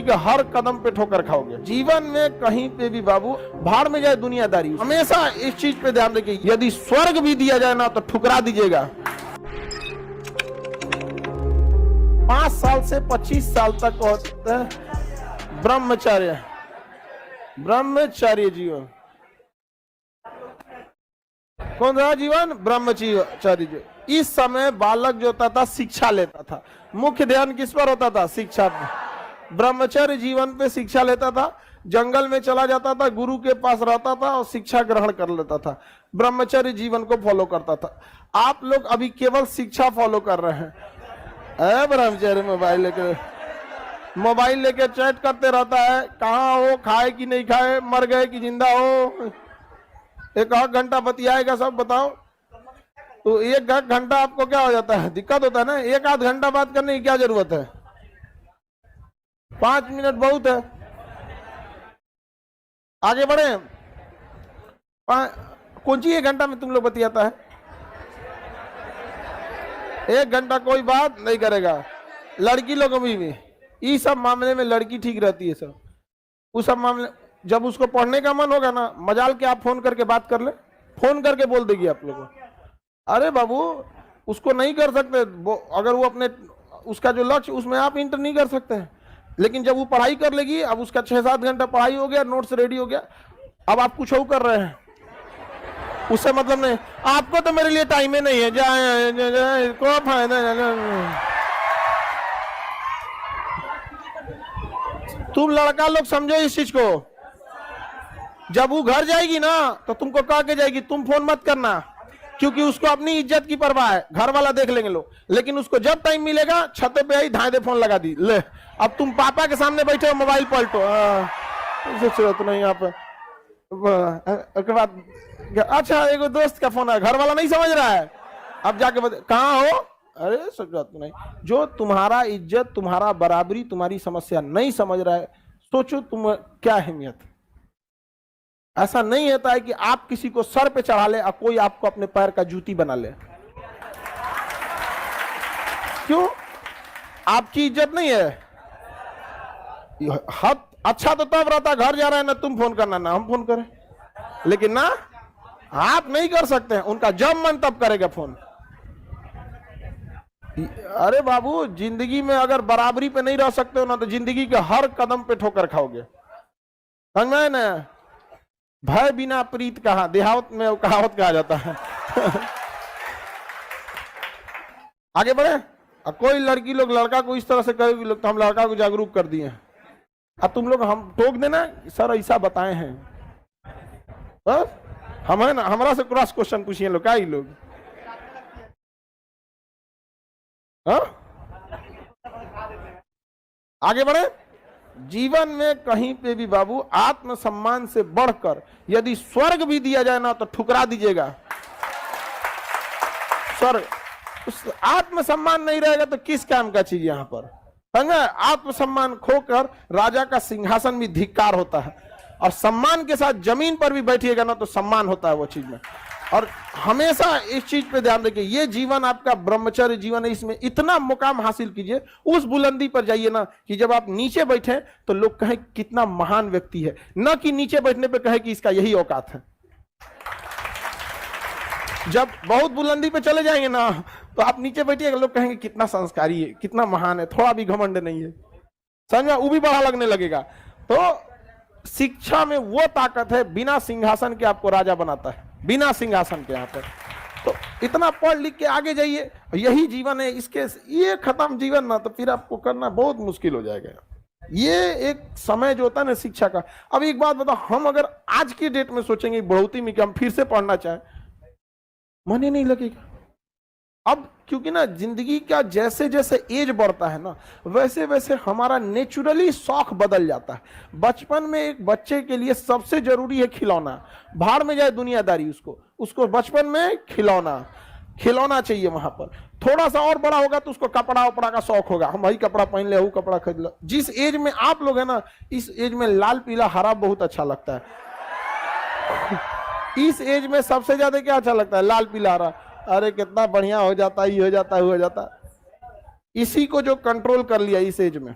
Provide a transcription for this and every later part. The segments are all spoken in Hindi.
कि हर कदम पे ठोकर खाओगे। जीवन में कहीं पे भी बाबू भाड़ में जाए दुनियादारी, हमेशा इस चीज पे ध्यान रखिए, यदि स्वर्ग भी दिया जाए ना तो ठुकरा दीजिएगा। 5 साल से 25 साल तक होता है ब्रह्मचर्य, ब्रह्मचर्य जीवन। कौन सा जीवन? ब्रह्मचर्य जीवन। इस समय बालक जो होता था शिक्षा लेता था, मुख्य ध्यान किस पर होता था? शिक्षा पर। ब्रह्मचर्य जीवन पे शिक्षा लेता था, जंगल में चला जाता था, गुरु के पास रहता था और शिक्षा ग्रहण कर लेता था, ब्रह्मचर्य जीवन को फॉलो करता था। आप लोग अभी केवल शिक्षा फॉलो कर रहे हैं। ब्रह्मचर्य मोबाइल लेके चैट करते रहता है, कहाँ हो, खाए कि नहीं खाए, मर गए कि जिंदा हो, एक आध घंटा बतियाएगा सब, बताओ। तो एक घंटा आपको क्या हो जाता है? दिक्कत होता है ना। एक आध घंटा बात करने की क्या जरूरत है? 5 मिनट बहुत है। आगे बढ़े। कौन सी 1 घंटा में तुम लोग बतियाता है? 1 घंटा कोई बात नहीं करेगा। लड़की लोग भी इस सब मामले में लड़की ठीक रहती है सब। उस सब मामले जब उसको पढ़ने का मन होगा ना, मजाल के आप फोन करके बात कर ले, फोन करके बोल देगी आप लोगों को। अरे बाबू उसको नहीं कर सकते, अगर वो अपने उसका जो लक्ष्य उसमें आप इंटर नहीं कर सकते हैं। लेकिन जब वो पढ़ाई कर लेगी, अब उसका 6-7 घंटा पढ़ाई हो गया, नोट्स रेडी हो गया, अब आप कुछ और कर रहे हैं, उससे मतलब नहीं। आपको तो मेरे लिए टाइम ही नहीं है, जाए को फायदा। तुम लड़का लोग समझो इस चीज को, जब वो घर जाएगी ना तो तुमको कह के जाएगी तुम फोन मत करना, क्योंकि उसको अपनी इज्जत की परवाह है, घर वाला देख लेंगे लोग। लेकिन उसको जब टाइम मिलेगा छत पे आई, धाए दे फोन लगा दी, ले अब तुम पापा के सामने बैठे हो, मोबाइल पलटो। तो नहीं आप उसके बाद अच्छा एगो दोस्त का फोन है, घर वाला नहीं समझ रहा है, अब जाके कहाँ हो? अरे सोचो तो नहीं। जो तुम्हारा इज्जत, तुम्हारा बराबरी, तुम्हारी समस्या नहीं समझ रहा है, सोचो तुम क्या अहमियत। ऐसा नहीं होता है कि आप किसी को सर पे चढ़ा ले और कोई आपको अपने पैर का जूती बना ले। क्यों? आपकी इज्जत नहीं है। हद अच्छा तो तब रहता, घर जा रहे हैं ना तुम फोन करना ना हम फोन करें, लेकिन ना आप नहीं कर सकते हैं। उनका जब मन तब करेगा फोन। अरे बाबू जिंदगी में अगर बराबरी पे नहीं रह सकते हो ना तो जिंदगी के हर कदम पे ठोकर खाओगे, समझ में ना। भय बिना प्रीत कहा, देहावत में कहावत कहा जाता है। आगे बढ़े। अब कोई लड़की लोग लड़का को इस तरह से कहेगी लोग तो हम लड़का को जागरूक कर दिए। अब तुम लोग हम टोक देना सर ऐसा बताए हैं, बस हम है ना, हमारा से क्रॉस क्वेश्चन पूछिए लोग, क्या ही लोग। आगे बढ़े। जीवन में कहीं पे भी बाबू आत्मसम्मान से बढ़कर यदि स्वर्ग भी दिया जाए ना तो ठुकरा दीजिएगा। स्वर्ग, उस आत्मसम्मान नहीं रहेगा तो किस काम का चीज यहां पर? समझे? आत्मसम्मान खोकर राजा का सिंहासन भी धिक्कार होता है, और सम्मान के साथ जमीन पर भी बैठिएगा ना तो सम्मान होता है वो चीज में। और हमेशा इस चीज पे ध्यान रखिए, ये जीवन आपका ब्रह्मचर्य जीवन है, इसमें इतना मुकाम हासिल कीजिए, उस बुलंदी पर जाइए ना कि जब आप नीचे बैठे तो लोग कहें कितना महान व्यक्ति है, न कि नीचे बैठने पे कहे कि इसका यही औकात है। जब बहुत बुलंदी पे चले जाएंगे ना तो आप नीचे बैठिएगा, लोग कहेंगे कितना संस्कारी है, कितना महान है, थोड़ा भी घमंड नहीं है, समझ में, वो भी बड़ा लगने लगेगा। तो शिक्षा में वो ताकत है, बिना सिंहासन के आपको राजा बनाता है, बिना सिंहासन के। यहाँ पर तो इतना पढ़ लिख के आगे जाइए, यही जीवन है। इसके ये खत्म जीवन ना तो फिर आपको करना बहुत मुश्किल हो जाएगा। ये एक समय जो होता है ना शिक्षा का। अब एक बात बताओ, हम अगर आज की डेट में सोचेंगे बढ़ोतरी में कि हम फिर से पढ़ना चाहें, मन ही नहीं लगेगा। अब क्योंकि ना जिंदगी का जैसे जैसे एज बढ़ता है ना वैसे वैसे हमारा नेचुरली शौक बदल जाता है। बचपन में एक बच्चे के लिए सबसे जरूरी है खिलौना, भाड़ में जाए दुनियादारी, उसको बचपन में खिलौना चाहिए। वहां पर थोड़ा सा और बड़ा होगा तो उसको कपड़ा वपड़ा का शौक होगा, हम वही कपड़ा पहन ले, वो कपड़ा खरीद लो। जिस एज में आप लोग है ना, इस एज में लाल पीला हरा बहुत अच्छा लगता है। इस एज में सबसे ज्यादा क्या अच्छा लगता है? लाल पीला हरा। अरे कितना बढ़िया हो जाता, ये हो जाता, वो हो जाता। इसी को जो कंट्रोल कर लिया इस एज में,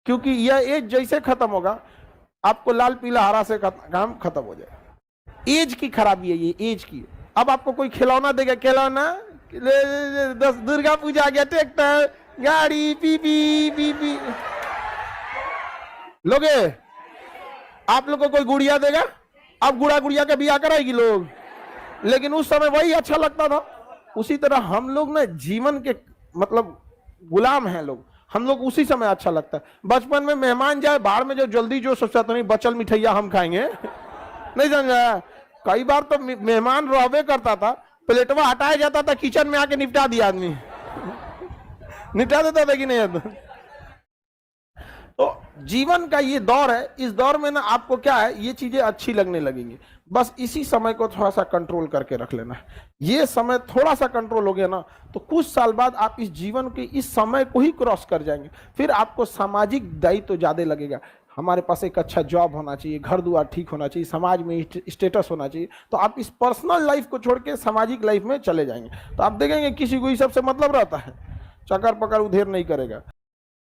क्योंकि यह एज जैसे खत्म होगा आपको लाल पीला हरा से काम खत्म हो जाएगा। एज की खराबी है ये, एज की। अब आपको कोई खिलौना देगा, खिलौना 10 दुर्गा पूजा आ गया, ट्रैक्टर, गाड़ी, पीपी पीपी लोगे। आप लोग को कोई गुड़िया देगा, अब गुड़िया का बियाह कराएगी लोग, लेकिन उस समय वही अच्छा लगता था। उसी तरह हम लोग ना जीवन के मतलब गुलाम हैं लोग, हम लोग उसी समय अच्छा लगता है। बचपन में मेहमान जाए बाहर में जो जल्दी जो सोचता तो नहीं बचल मिठाइया हम खाएंगे नहीं समझा। कई बार तो मेहमान रोवे करता था, प्लेटवा हटाया जाता था, किचन में आके निपटा दिया आदमी निपटा देता था कि नहीं। तो जीवन का ये दौर है, इस दौर में ना आपको क्या है, ये चीजें अच्छी लगने लगेंगी। बस इसी समय को थोड़ा सा कंट्रोल करके रख लेना है। ये समय थोड़ा सा कंट्रोल हो गया ना तो कुछ साल बाद आप इस जीवन के इस समय को ही क्रॉस कर जाएंगे। फिर आपको सामाजिक दायित्व तो ज्यादा लगेगा। हमारे पास एक अच्छा जॉब होना चाहिए, घर दुआर ठीक होना चाहिए, समाज में स्टेटस होना चाहिए। तो आप इस पर्सनल लाइफ को छोड़ के सामाजिक लाइफ में चले जाएंगे। तो आप देखेंगे किसी को इस सब से मतलब रहता है, चकर पकड़ उधेर नहीं करेगा।